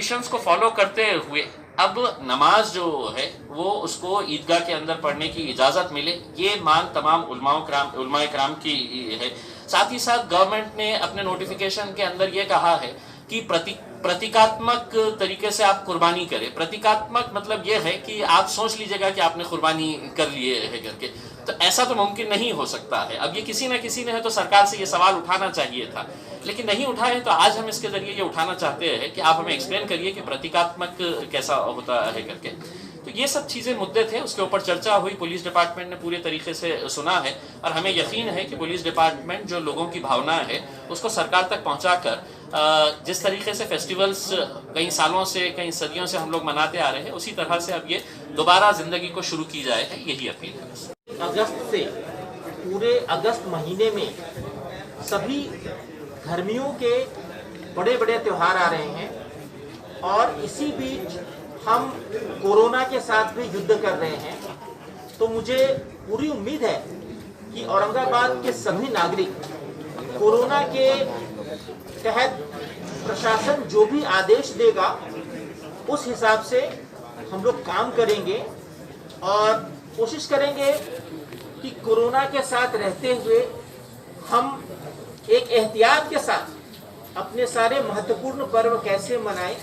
Conditions को follow करते हुए अब नमाज जो है वो उसको ईदगाह के अंदर पढ़ने की इजाज़त मिले, ये मांग तमाम उलमाए कराम की है। साथ ही साथ गवर्नमेंट ने अपने नोटिफिकेशन के अंदर ये कहा है कि प्रतीकात्मक तरीके से आप कुर्बानी करें। प्रतीकात्मक मतलब ये है कि आप सोच लीजिएगा कि आपने कुर्बानी कर लिए है करके, तो ऐसा तो मुमकिन नहीं हो सकता है। अब ये किसी न किसी ने है तो सरकार से ये सवाल उठाना चाहिए था, लेकिन नहीं उठाए, तो आज हम इसके जरिए ये उठाना चाहते हैं कि आप हमें एक्सप्लेन करिए कि प्रतीकात्मक कैसा होता है करके। तो ये सब चीज़ें मुद्दे थे, उसके ऊपर चर्चा हुई, पुलिस डिपार्टमेंट ने पूरे तरीके से सुना है और हमें यकीन है कि पुलिस डिपार्टमेंट जो लोगों की भावना है उसको सरकार तक पहुंचाकर जिस तरीके से फेस्टिवल्स कई सालों से कई सदियों से हम लोग मनाते आ रहे हैं उसी तरह से अब ये दोबारा जिंदगी को शुरू की जाए, यही अपील है। अगस्त से पूरे अगस्त महीने में सभी धर्मियों के बड़े बड़े त्यौहार आ रहे हैं और इसी बीच हम कोरोना के साथ भी युद्ध कर रहे हैं। तो मुझे पूरी उम्मीद है कि औरंगाबाद के सभी नागरिक कोरोना के तहत प्रशासन जो भी आदेश देगा उस हिसाब से हम लोग काम करेंगे और कोशिश करेंगे कि कोरोना के साथ रहते हुए हम एक एहतियात के साथ अपने सारे महत्वपूर्ण पर्व कैसे मनाएं,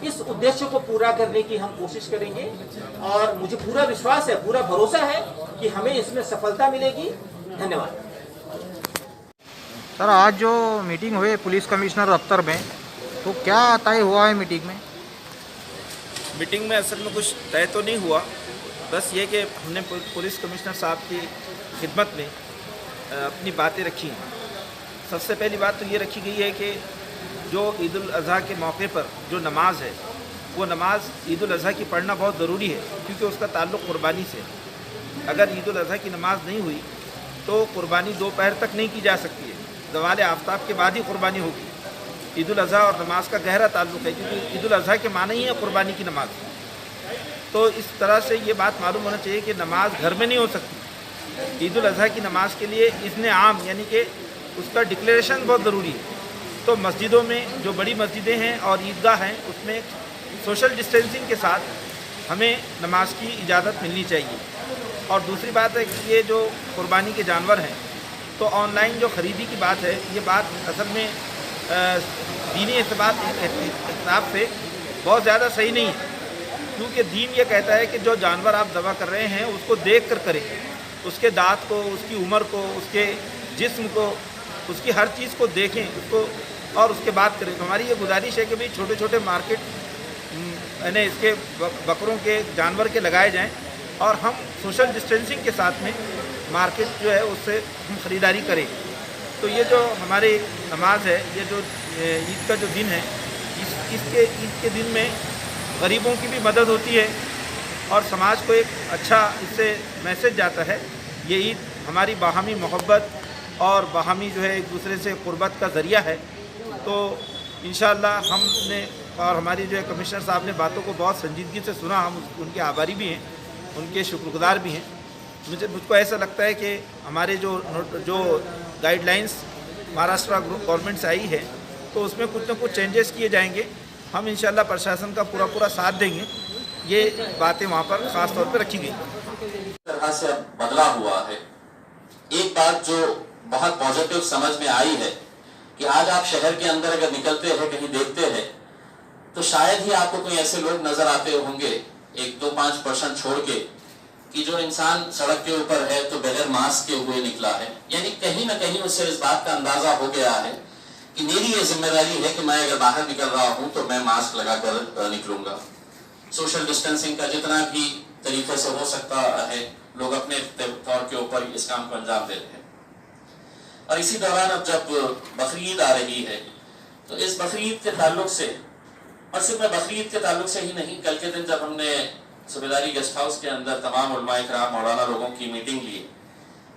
इस उद्देश्य को पूरा करने की हम कोशिश करेंगे और मुझे पूरा विश्वास है, पूरा भरोसा है कि हमें इसमें सफलता मिलेगी। धन्यवाद। सर, आज जो मीटिंग हुई पुलिस कमिश्नर दफ्तर में, तो क्या तय हुआ है मीटिंग में? मीटिंग में असल में कुछ तय तो नहीं हुआ, बस ये कि हमने पुलिस कमिश्नर साहब की खिदमत में अपनी बातें रखी हैं। सबसे पहली बात तो ये रखी गई है कि जो ईद उल अज़हा के मौके पर जो नमाज है वो नमाज ईद उल अज़हा की पढ़ना बहुत ज़रूरी है, क्योंकि उसका ताल्लुक़ कुर्बानी से। अगर ईद उल अज़हा की नमाज नहीं हुई तो कुर्बानी दोपहर तक नहीं की जा सकती है, ज़वाल आफ्ताब के बाद ही कुर्बानी होगी। ईद उल अज़हा और नमाज का गहरा ताल्लुक़ है, क्योंकि ईद उल अज़हा के माने ही है कुर्बानी की नमाज। तो इस तरह से ये बात मालूम होना चाहिए कि नमाज घर में नहीं हो सकती। ईद उल अज़हा की नमाज के लिए इज़्न आम यानी कि उसका डिक्लेरेशन बहुत ज़रूरी है। तो मस्जिदों में जो बड़ी मस्जिदें हैं और ईदगाह हैं उसमें सोशल डिस्टेंसिंग के साथ हमें नमाज की इजाज़त मिलनी चाहिए। और दूसरी बात है कि ये जो कुर्बानी के जानवर हैं, तो ऑनलाइन जो ख़रीदी की बात है, ये बात असल में दीनी हिसाब से बहुत ज़्यादा सही नहीं है, क्योंकि दीन ये कहता है कि जो जानवर आप दवा कर रहे हैं उसको देख कर करें, उसके दांत को, उसकी उम्र को, उसके जिस्म को, उसकी हर चीज़ को देखें उसको और उसके बाद करें। तो हमारी ये गुजारिश है कि भाई छोटे छोटे मार्केट यानी इसके बकरों के जानवर के लगाए जाएं और हम सोशल डिस्टेंसिंग के साथ में मार्केट जो है उससे हम ख़रीदारी करें। तो ये जो हमारे नमाज है, ये जो ईद का जो दिन है, ईद के दिन में गरीबों की भी मदद होती है और समाज को एक अच्छा इससे मैसेज जाता है। ये ईद हमारी बाहमी मोहब्बत और बाहमी जो है एक दूसरे से क़ुरबत का ज़रिया है। तो इंशाअल्लाह हमने और हमारी जो है कमिश्नर साहब ने बातों को बहुत संजीदगी से सुना, हम उनके आभारी भी हैं, उनके शुक्रगुज़ार भी हैं। मुझको ऐसा लगता है कि हमारे जो गाइडलाइंस महाराष्ट्र गवर्नमेंट से आई है तो उसमें कुछ न कुछ चेंजेस किए जाएंगे। हम इंशाअल्लाह प्रशासन का पूरा साथ देंगे। ये बातें वहाँ पर ख़ास तौर पर रखी गई। तरह से अब बदला हुआ है। एक बात जो बहुत पॉजिटिव समझ में आई है कि आज आप शहर के अंदर अगर निकलते हैं, कहीं देखते हैं, तो शायद ही आपको कोई ऐसे लोग नजर आते होंगे 1-2-5% छोड़ के कि जो इंसान सड़क के ऊपर है तो बगैर मास्क के हुए निकला है। यानी कहीं ना कहीं उससे इस बात का अंदाजा हो गया है कि मेरी ये जिम्मेदारी है कि मैं अगर बाहर निकल रहा हूं तो मैं मास्क लगाकर निकलूंगा। सोशल डिस्टेंसिंग का जितना भी तरीके से हो सकता है लोग अपने तौर के ऊपर इस काम को अंजाम दे रहे हैं। और इसी दौरान अब जब बकरीद आ रही है तो इस बकरीद के ताल्लुक से, और सिर्फ मैं बकरीद के ताल्लुक से ही नहीं, कल के दिन जब हमने सूबेदारी गेस्ट हाउस के अंदर तमाम उलमाए कराम मौलाना लोगों की मीटिंग ली,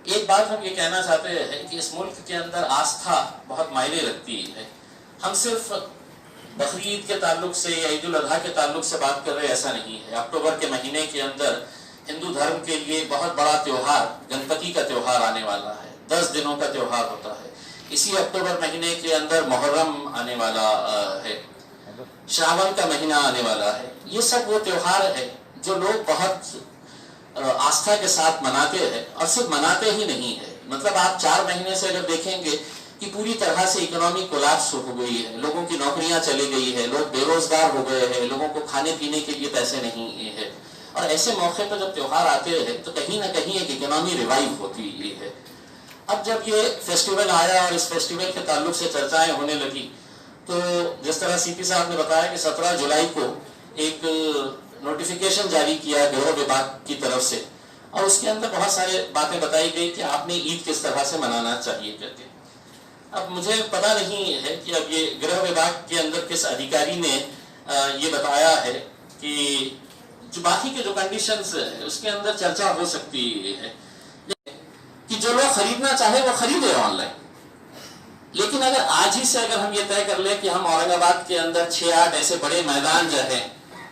एक बात हम ये कहना चाहते हैं कि इस मुल्क के अंदर आस्था बहुत मायने रखती है। हम सिर्फ बकरीद के ताल्लुक से या ईद उल अज़हा के ताल्लुक से बात कर रहे हैं, ऐसा नहीं है। अक्टूबर के महीने के अंदर हिंदू धर्म के लिए बहुत बड़ा त्योहार, गणपति का त्योहार आने वाला है। 10 दिनों का त्योहार होता है। इसी अक्टूबर महीने के अंदर मुहर्रम आने वाला है। श्रावण का महीना आने वाला है। ये सब वो त्योहार है जो लोग बहुत आस्था के साथ मनाते हैं, और सिर्फ मनाते ही नहीं है, मतलब आप 4 महीने से अगर देखेंगे कि पूरी तरह से इकोनॉमी कोलैप्स हो गई है, लोगों की नौकरियां चली गई है, लोग बेरोजगार हो गए हैं, लोगों को खाने पीने के लिए पैसे नहीं है, और ऐसे मौके पर जब त्योहार आते हैं तो कहीं ना कहीं एक इकोनॉमी रिवाइव होती है। अब जब ये फेस्टिवल आया और इस फेस्टिवल के ताल्लुक से चर्चाएं होने लगी, तो जिस तरह सीपी साहब ने बताया कि 17 जुलाई को एक नोटिफिकेशन जारी किया गृह विभाग की तरफ से, और उसके अंदर बहुत सारे बातें बताई गई कि आपने ईद किस तरह से मनाना चाहिए करके। अब मुझे पता नहीं है कि अब ये गृह विभाग के अंदर किस अधिकारी ने ये बताया है कि जो बाकी के जो कंडीशंस है उसके अंदर चर्चा हो सकती है कि जो लोग खरीदना चाहे वो खरीदे ऑनलाइन, लेकिन अगर आज ही से अगर हम ये तय कर ले कि हम औरंगाबाद के अंदर 6-8 ऐसे बड़े मैदान जो है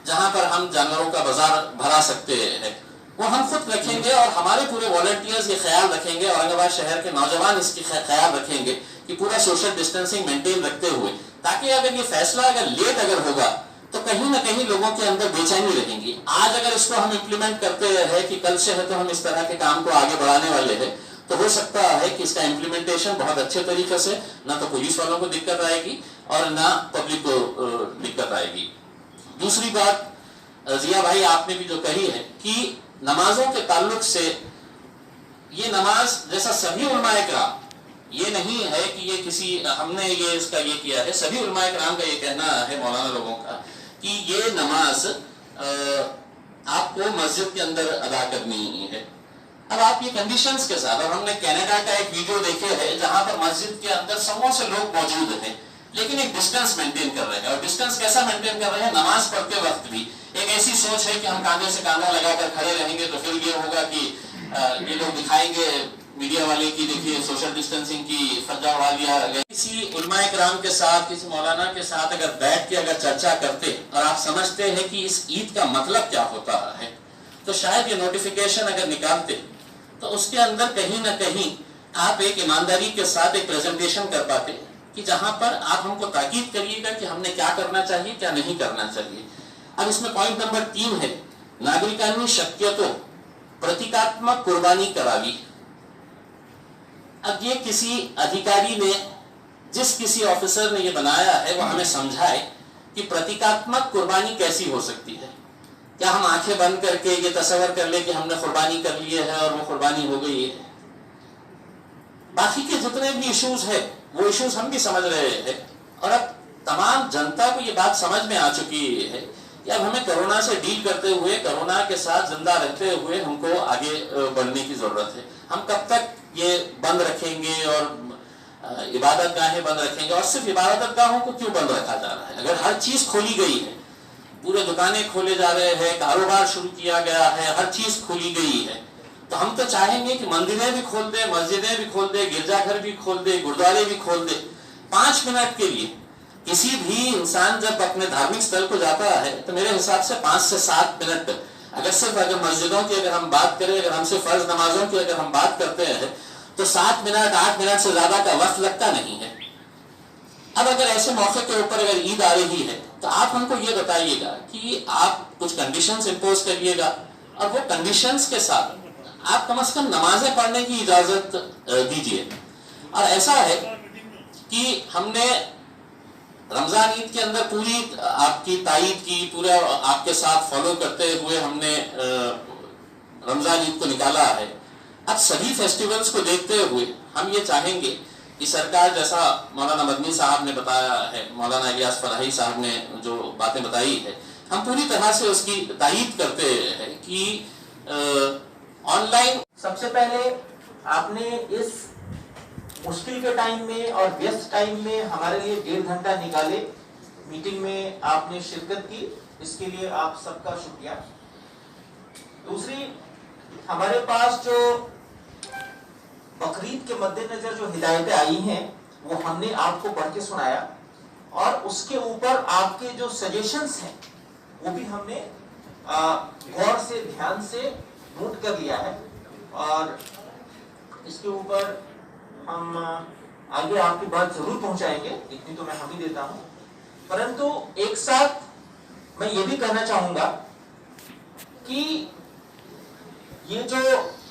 जहां पर हम जानवरों का बाजार भरा सकते हैं, वो हम खुद रखेंगे और हमारे पूरे वॉलंटियर्स ये ख्याल रखेंगे, औरंगाबाद शहर के नौजवान इसकी ख्याल रखेंगे कि पूरा सोशल डिस्टेंसिंग मेंटेन रखते हुए, ताकि अगर ये फैसला अगर लेट अगर होगा तो कहीं ना कहीं लोगों के अंदर बेचैनी रहेंगी। आज अगर इसको हम इम्प्लीमेंट करते हैं कि कल से है तो हम इस तरह के काम को आगे बढ़ाने वाले हैं, तो हो सकता है कि इसका इम्प्लीमेंटेशन बहुत अच्छे तरीके से, ना तो पुलिस वालों को दिक्कत आएगी और ना पब्लिक को दिक्कत आएगी। दूसरी बात जिया भाई आपने भी जो कही है कि नमाजों के ताल्लुक से, ये नमाज जैसा सभी उलमाए किराम, ये नहीं है कि ये किसी हमने ये इसका ये किया है, सभी उलमाए किराम का ये कहना है मौलाना लोगों का कि ये नमाज आपको मस्जिद के अंदर अदा करनी है। अब आप ये कंडीशंस के साथ, और हमने कनाडा का एक वीडियो देखे है जहां पर मस्जिद के अंदर सौ से लोग मौजूद हैं, लेकिन एक डिस्टेंस मेंटेन कर रहे हैं। और डिस्टेंस कैसा मेंटेन कर रहे हैं? नमाज पढ़ते वक्त भी एक ऐसी सोच है कि हम कांधे से कांधा लगाकर खड़े रहेंगे तो फिर ये होगा कि ये लोग दिखाएंगे मीडिया वाले की, देखिए सोशल डिस्टेंसिंग की फर्जा उड़ा लिया। किसी उलमाए किराम के साथ, किसी मौलाना के साथ अगर बैठ के अगर चर्चा करते और आप समझते हैं कि इस ईद का मतलब क्या होता है, तो शायद ये नोटिफिकेशन अगर निकालते तो उसके अंदर कहीं ना कहीं आप एक ईमानदारी के साथ एक प्रेजेंटेशन कर पाते कि जहां पर आप हमको ताकीद करिएगा कि हमने क्या करना चाहिए, क्या नहीं करना चाहिए। अब इसमें पॉइंट नंबर 3 है, नागरिकांनी शक्यतो प्रतीकात्मक कुर्बानी करावी। अब ये किसी अधिकारी ने, जिस किसी ऑफिसर ने ये बनाया है, वो हमें समझाए कि प्रतीकात्मक कुर्बानी कैसी हो सकती है। क्या हम आंखें बंद करके ये तस्वर कर ले कि हमने कुर्बानी कर ली है और वो कुर्बानी हो गई है? बाकी के जितने भी इश्यूज है वो इश्यूज हम भी समझ रहे हैं, और अब तमाम जनता को ये बात समझ में आ चुकी है कि अब हमें कोरोना से डील करते हुए, कोरोना के साथ जिंदा रहते हुए हमको आगे बढ़ने की जरूरत है। हम कब तक ये बंद रखेंगे और इबादत गाहें बंद रखेंगे? और सिर्फ इबादत गाहों को क्यों बंद रखा जा रहा है? अगर हर चीज खोली गई है, पूरे दुकानें खोले जा रहे हैं, कारोबार शुरू किया गया है, हर चीज खोली गई है, तो हम तो चाहेंगे कि मंदिरें भी खोल दे, मस्जिदें भी खोल दे, गिरजाघर भी खोल दे, गुरुद्वारे भी खोल दे। 5 मिनट के लिए किसी भी इंसान जब अपने धार्मिक स्थल को जाता है तो मेरे हिसाब से 5 से 7 मिनट, अगर सिर्फ अगर मस्जिदों की अगर हम बात करें, अगर हम सिर्फ फर्ज नमाजों की अगर हम बात करते हैं तो 7 मिनट 8 मिनट से ज्यादा का वक्त लगता नहीं है। अब अगर ऐसे मौके के ऊपर अगर ईद आ रही है तो आप हमको ये बताइएगा कि आप कुछ कंडीशंस इंपोज करिएगा, और वो कंडीशंस के साथ आप कम से कम नमाजें पढ़ने की इजाजत दीजिए। और ऐसा है कि हमने रमजान ईद के अंदर पूरी आपकी तायीद की, पूरा आपके साथ फॉलो करते हुए हमने रमजान ईद को निकाला है। अब सभी फेस्टिवल्स को देखते हुए हम ये चाहेंगे कि सरकार, जैसा मौलाना मदनी साहब ने बताया है, मौलाना इलियास फराही साहब ने जो बातें बताई है, हम पूरी तरह से उसकी तायीद करते हैं कि ऑनलाइन सबसे पहले आपने इस मुश्किल के टाइम में और व्यस्त टाइम में हमारे लिए 1.5 घंटा निकाले, मीटिंग में आपने शिरकत की, इसके लिए आप सबका शुक्रिया। दूसरी, हमारे पास जो बकरीद के मद्देनजर जो हिदायतें आई हैं वो हमने आपको पढ़ के सुनाया, और उसके ऊपर आपके जो सजेशंस हैं वो भी हमने गौर से, ध्यान से नोट कर लिया है, और इसके ऊपर हम आगे आपकी बात जरूर पहुंचाएंगे, इतनी तो मैं हम ही देता हूं। परंतु एक साथ मैं ये भी कहना चाहूंगा कि ये जो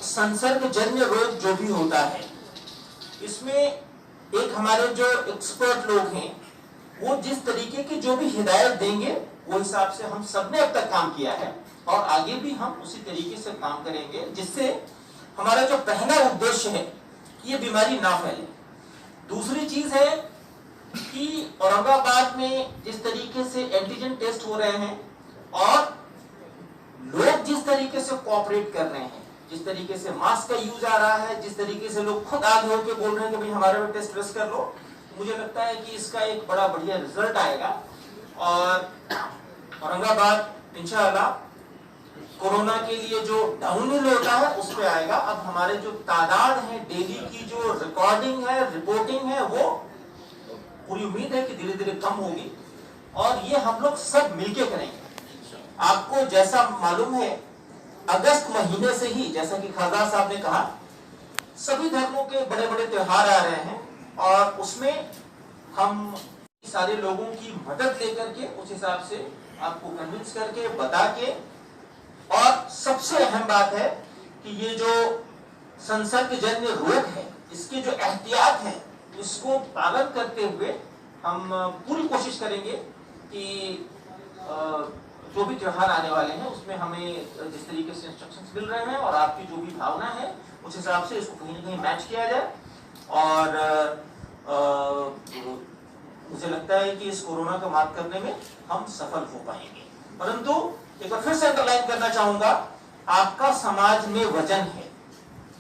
संसर्गजन्य रोग जो भी होता है, इसमें एक हमारे जो एक्सपर्ट लोग हैं वो जिस तरीके की जो भी हिदायत देंगे वो हिसाब से हम सबने अब तक काम किया है और आगे भी हम उसी तरीके से काम करेंगे, जिससे हमारा जो पहला उद्देश्य है कि ये बीमारी ना फैले। दूसरी चीज है कि औरंगाबाद में जिस तरीके से एंटीजन टेस्ट हो रहे हैं और लोग जिस तरीके से कोऑपरेट कर रहे हैं, जिस तरीके से मास्क का यूज आ रहा है, जिस तरीके से लोग खुद आगे होकर बोल रहे हैं कि भाई हमारे में टेस्ट वेस्ट कर लो, मुझे लगता है कि इसका एक बड़ा बढ़िया रिजल्ट आएगा और औरंगाबाद इंशाअल्लाह कोरोना के लिए जो डाउनहिल होता है उस पे आएगा। अब हमारे जो तादाद है, डेली की जो रिकॉर्डिंग है, रिपोर्टिंग है, वो पूरी उम्मीद है कि धीरे धीरे कम होगी और ये हम लोग सब मिलके करेंगे। आपको जैसा मालूम है, अगस्त महीने से ही, जैसा कि खासदार साहब ने कहा, सभी धर्मों के बड़े बड़े त्योहार आ रहे हैं और उसमें हम सारे लोगों की मदद लेकर के उस हिसाब से आपको कन्विंस करके बता के, और सबसे अहम बात है कि ये जो संसर्गजन्य रोग है इसके जो एहतियात है इसको पालन करते हुए हम पूरी कोशिश करेंगे कि जो भी त्योहार आने वाले हैं उसमें हमें जिस तरीके से इंस्ट्रक्शंस मिल रहे हैं और आपकी जो भी भावना है उस हिसाब से इसको कहीं ना कहीं मैच किया जाए और मुझे लगता है कि इस कोरोना को मात करने में हम सफल हो पाएंगे। परंतु एक बार फिर से अंडरलाइन करना चाहूंगा, आपका समाज में वजन है,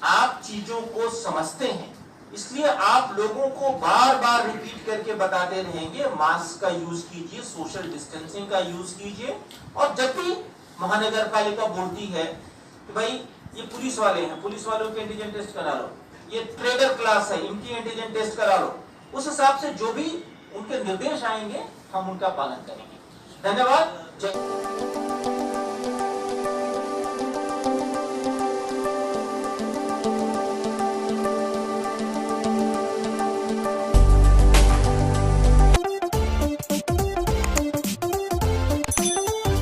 आप चीजों को समझते हैं, इसलिए आप लोगों को बार बार रिपीट करके बताते रहेंगे मास्क का यूज कीजिए, सोशल डिस्टेंसिंग का यूज कीजिए। और जब भी महानगर पालिका बोलती है कि भाई ये पुलिस वाले हैं, पुलिस वालों के एंटीजन टेस्ट करा लो, ये ट्रेडर क्लास है, इनकी एंटीजन टेस्ट करा लो, उस हिसाब से जो भी उनके निर्देश आएंगे हम उनका पालन करेंगे। धन्यवाद। जय